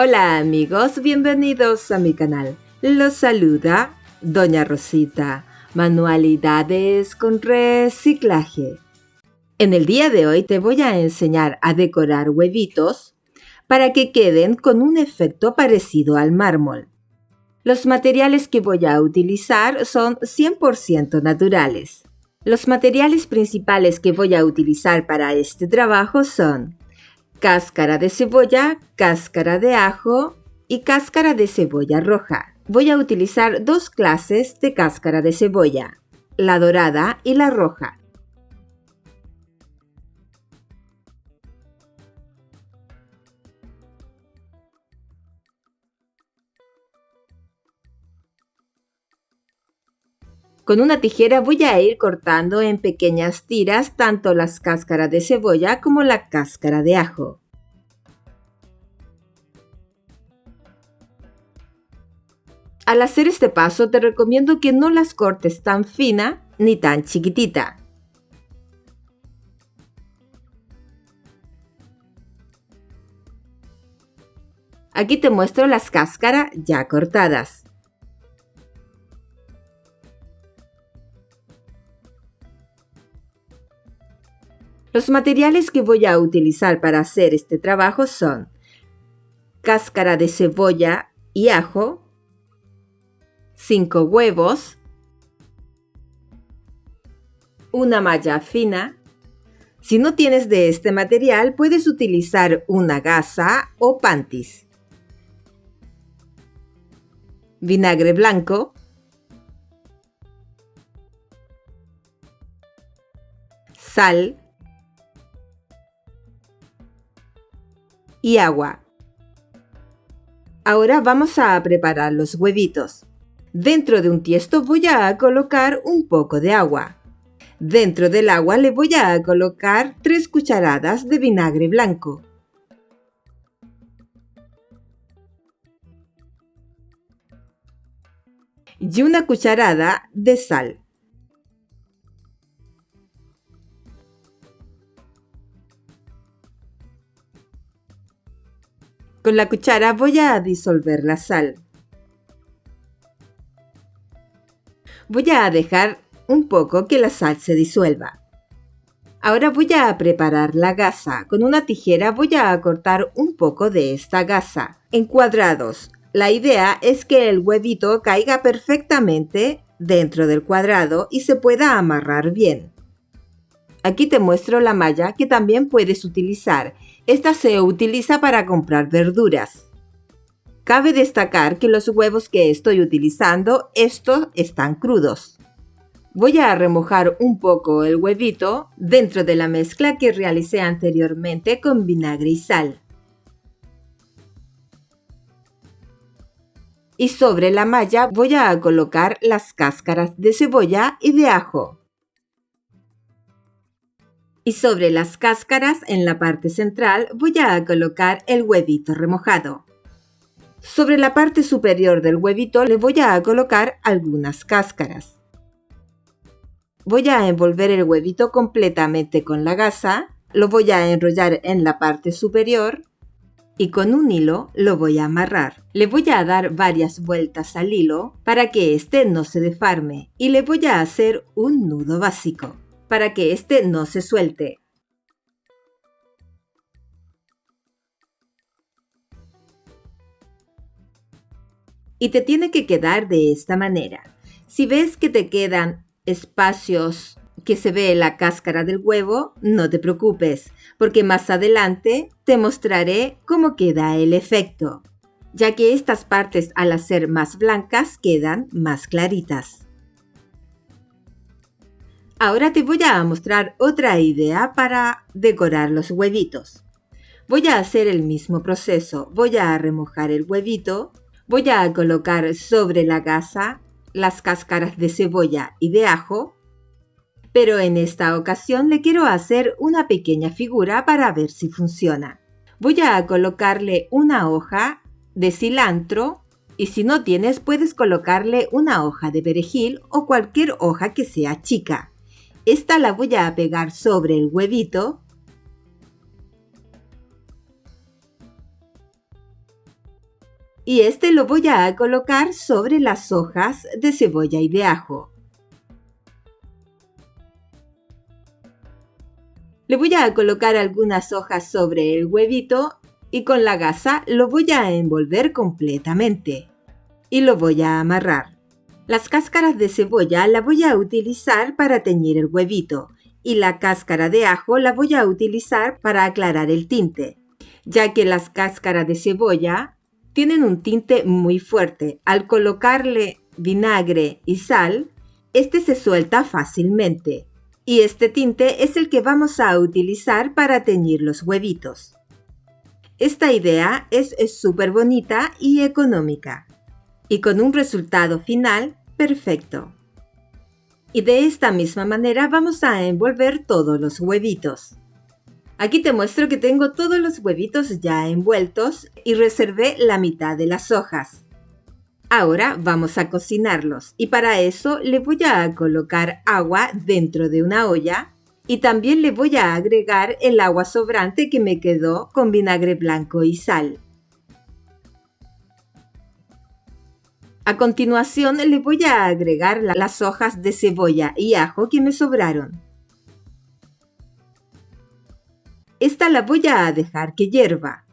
Hola amigos, bienvenidos a mi canal. Los saluda Doña Rosita, Manualidades con Reciclaje. En el día de hoy te voy a enseñar a decorar huevitos para que queden con un efecto parecido al mármol. Los materiales que voy a utilizar son 100% naturales. Los materiales principales que voy a utilizar para este trabajo son cáscara de cebolla, cáscara de ajo y cáscara de cebolla roja. Voy a utilizar dos clases de cáscara de cebolla, la dorada y la roja. Con una tijera voy a ir cortando en pequeñas tiras tanto las cáscaras de cebolla como la cáscara de ajo. Al hacer este paso te recomiendo que no las cortes tan fina ni tan chiquitita. Aquí te muestro las cáscaras ya cortadas. Los materiales que voy a utilizar para hacer este trabajo son cáscara de cebolla y ajo, 5 huevos, una malla fina. Si no tienes de este material, puedes utilizar una gasa o panties, vinagre blanco, sal y agua. Ahora vamos a preparar los huevitos. Dentro de un tiesto voy a colocar un poco de agua. Dentro del agua le voy a colocar 3 cucharadas de vinagre blanco. Y una cucharada de sal. Con la cuchara voy a disolver la sal. Voy a dejar un poco que la sal se disuelva. Ahora voy a preparar la gasa. Con una tijera voy a cortar un poco de esta gasa en cuadrados. La idea es que el huevito caiga perfectamente dentro del cuadrado y se pueda amarrar bien. Aquí te muestro la malla que también puedes utilizar. Esta se utiliza para comprar verduras. Cabe destacar que los huevos que estoy utilizando, estos están crudos. Voy a remojar un poco el huevito dentro de la mezcla que realicé anteriormente con vinagre y sal. Y sobre la malla voy a colocar las cáscaras de cebolla y de ajo. Y sobre las cáscaras, en la parte central, voy a colocar el huevito remojado. Sobre la parte superior del huevito le voy a colocar algunas cáscaras. Voy a envolver el huevito completamente con la gasa, lo voy a enrollar en la parte superior y con un hilo lo voy a amarrar. Le voy a dar varias vueltas al hilo para que este no se deforme y le voy a hacer un nudo básico para que este no se suelte. Y te tiene que quedar de esta manera. Si ves que te quedan espacios que se ve la cáscara del huevo, no te preocupes, porque más adelante te mostraré cómo queda el efecto, ya que estas partes al hacer más blancas quedan más claritas. Ahora te voy a mostrar otra idea para decorar los huevitos. Voy a hacer el mismo proceso, voy a remojar el huevito. Voy a colocar sobre la gasa las cáscaras de cebolla y de ajo, pero en esta ocasión le quiero hacer una pequeña figura para ver si funciona. Voy a colocarle una hoja de cilantro y si no tienes puedes colocarle una hoja de perejil o cualquier hoja que sea chica. Esta la voy a pegar sobre el huevito y este lo voy a colocar sobre las hojas de cebolla y de ajo. Le voy a colocar algunas hojas sobre el huevito y con la gasa lo voy a envolver completamente y lo voy a amarrar. Las cáscaras de cebolla la voy a utilizar para teñir el huevito y la cáscara de ajo la voy a utilizar para aclarar el tinte, ya que las cáscaras de cebolla tienen un tinte muy fuerte. Al colocarle vinagre y sal, este se suelta fácilmente y este tinte es el que vamos a utilizar para teñir los huevitos. Esta idea es súper bonita y económica y con un resultado final perfecto. Y de esta misma manera vamos a envolver todos los huevitos. Aquí te muestro que tengo todos los huevitos ya envueltos y reservé la mitad de las hojas. Ahora vamos a cocinarlos y para eso le voy a colocar agua dentro de una olla y también le voy a agregar el agua sobrante que me quedó con vinagre blanco y sal. A continuación le voy a agregar las hojas de cebolla y ajo que me sobraron. Esta la voy a dejar que hierva.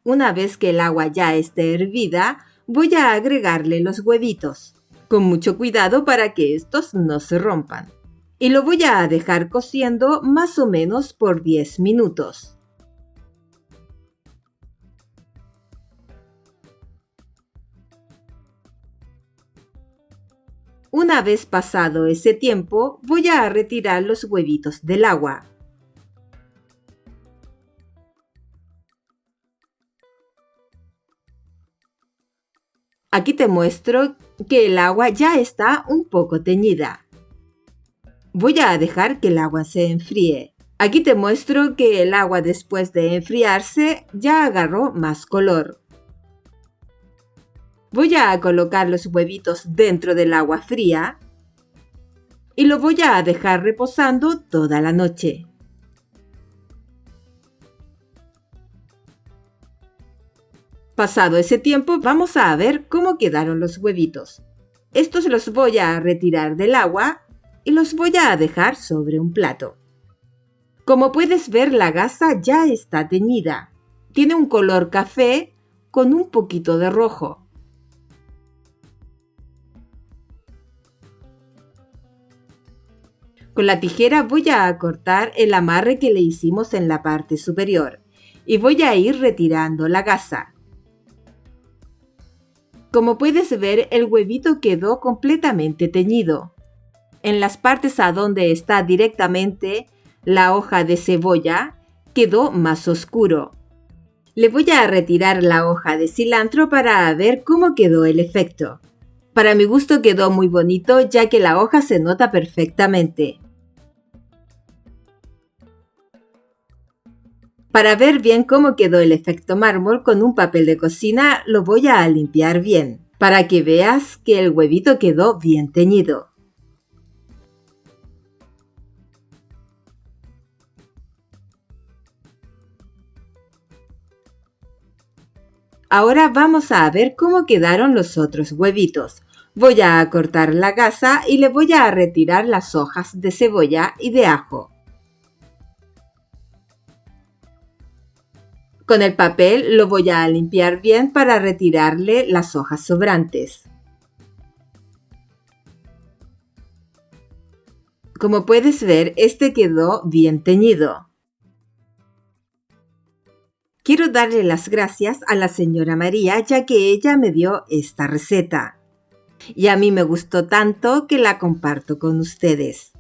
Una vez que el agua ya esté hervida, voy a agregarle los huevitos, con mucho cuidado para que estos no se rompan. Y lo voy a dejar cociendo más o menos por 10 minutos. Una vez pasado ese tiempo, voy a retirar los huevitos del agua. Aquí te muestro que el agua ya está un poco teñida. Voy a dejar que el agua se enfríe. Aquí te muestro que el agua después de enfriarse ya agarró más color. Voy a colocar los huevitos dentro del agua fría y lo voy a dejar reposando toda la noche. Pasado ese tiempo, vamos a ver cómo quedaron los huevitos. Estos los voy a retirar del agua y los voy a dejar sobre un plato. Como puedes ver, la gasa ya está teñida. Tiene un color café con un poquito de rojo. Con la tijera voy a cortar el amarre que le hicimos en la parte superior y voy a ir retirando la gasa. Como puedes ver, el huevito quedó completamente teñido. En las partes a donde está directamente la hoja de cebolla, quedó más oscuro. Le voy a retirar la hoja de cilantro para ver cómo quedó el efecto. Para mi gusto quedó muy bonito ya que la hoja se nota perfectamente. Para ver bien cómo quedó el efecto mármol, con un papel de cocina lo voy a limpiar bien, para que veas que el huevito quedó bien teñido. Ahora vamos a ver cómo quedaron los otros huevitos. Voy a cortar la gasa y le voy a retirar las hojas de cebolla y de ajo. Con el papel lo voy a limpiar bien para retirarle las hojas sobrantes. Como puedes ver, este quedó bien teñido. Quiero darle las gracias a la señora María ya que ella me dio esta receta. Y a mí me gustó tanto que la comparto con ustedes.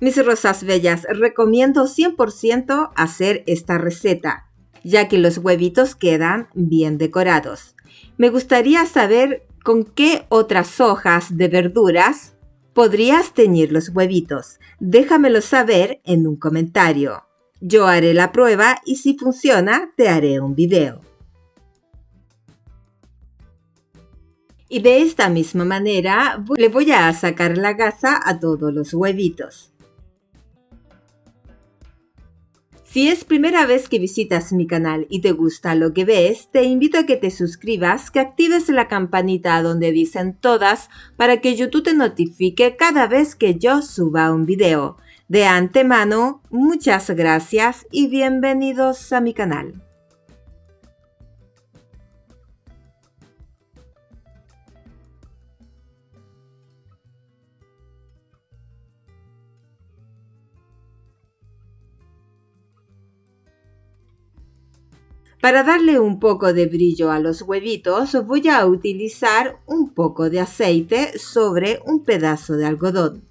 Mis rosas bellas, recomiendo 100% hacer esta receta, ya que los huevitos quedan bien decorados. Me gustaría saber con qué otras hojas de verduras podrías teñir los huevitos. Déjamelo saber en un comentario. Yo haré la prueba y si funciona, te haré un video. Y de esta misma manera le voy a sacar la gasa a todos los huevitos. Si es primera vez que visitas mi canal y te gusta lo que ves, te invito a que te suscribas, que actives la campanita donde dicen todas para que YouTube te notifique cada vez que yo suba un video. De antemano, muchas gracias y bienvenidos a mi canal. Para darle un poco de brillo a los huevitos, voy a utilizar un poco de aceite sobre un pedazo de algodón.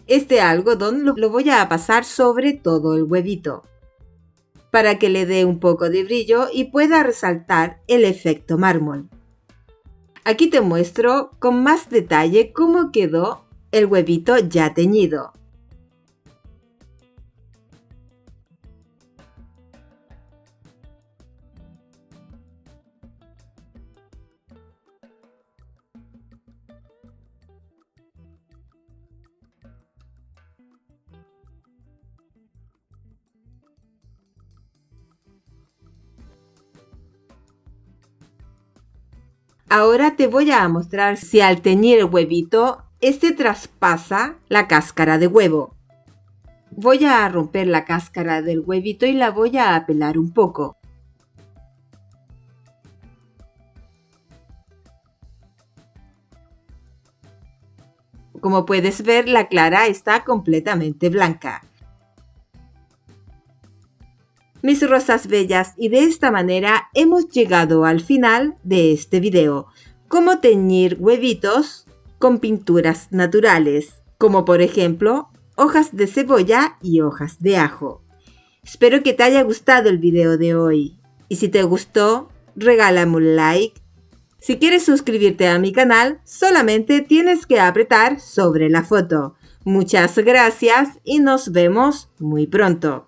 Este algodón lo voy a pasar sobre todo el huevito, para que le dé un poco de brillo y pueda resaltar el efecto mármol. Aquí te muestro con más detalle cómo quedó el huevito ya teñido. Ahora te voy a mostrar si al teñir el huevito, este traspasa la cáscara de huevo. Voy a romper la cáscara del huevito y la voy a pelar un poco. Como puedes ver, la clara está completamente blanca. Mis rosas bellas, y de esta manera hemos llegado al final de este video. Cómo teñir huevitos con pinturas naturales, como por ejemplo hojas de cebolla y hojas de ajo. Espero que te haya gustado el video de hoy. Y si te gustó, regálame un like. Si quieres suscribirte a mi canal, solamente tienes que apretar sobre la foto. Muchas gracias y nos vemos muy pronto.